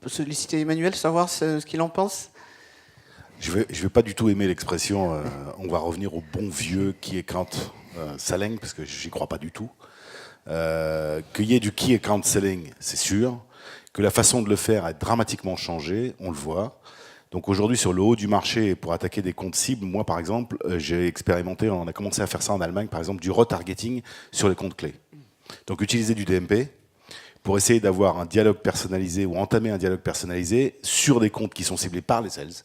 peut solliciter Emmanuel, savoir ce qu'il en pense. Je vais pas du tout aimer l'expression on va revenir au bon vieux qui account selling, parce que j'y crois pas du tout. Qu'il y ait du key account selling, c'est sûr. Que la façon de le faire a dramatiquement changé, on le voit. Donc aujourd'hui, sur le haut du marché, pour attaquer des comptes cibles, moi par exemple, j'ai expérimenté, on a commencé à faire ça en Allemagne, par exemple, du retargeting sur les comptes clés. Donc utiliser du DMP pour essayer d'avoir un dialogue personnalisé ou entamer un dialogue personnalisé sur des comptes qui sont ciblés par les sales.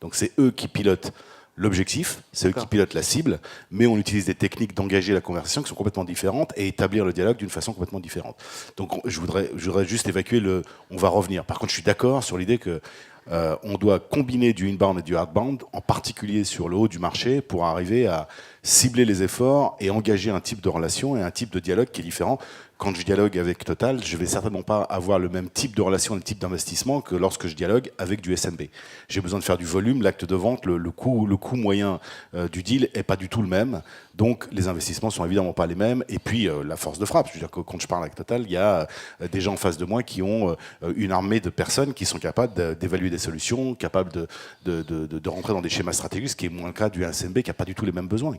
Donc c'est eux qui pilotent l'objectif, c'est eux qui pilotent la cible, mais on utilise des techniques d'engager la conversation qui sont complètement différentes et établir le dialogue d'une façon complètement différente. Donc je voudrais juste évacuer le « on va revenir ». Par contre, je suis d'accord sur l'idée que on doit combiner du inbound et du outbound, en particulier sur le haut du marché, pour arriver à cibler les efforts et engager un type de relation et un type de dialogue qui est différent. Quand je dialogue avec Total, je vais certainement pas avoir le même type de relation, le type d'investissement que lorsque je dialogue avec du SMB. J'ai besoin de faire du volume, l'acte de vente, le coût moyen du deal est pas du tout le même. Donc les investissements sont évidemment pas les mêmes. Et puis la force de frappe, je veux dire que quand je parle avec Total, il y a des gens en face de moi qui ont une armée de personnes qui sont capables d'évaluer des solutions, capables de rentrer dans des schémas stratégiques, ce qui est moins le cas du SMB qui n'a pas du tout les mêmes besoins.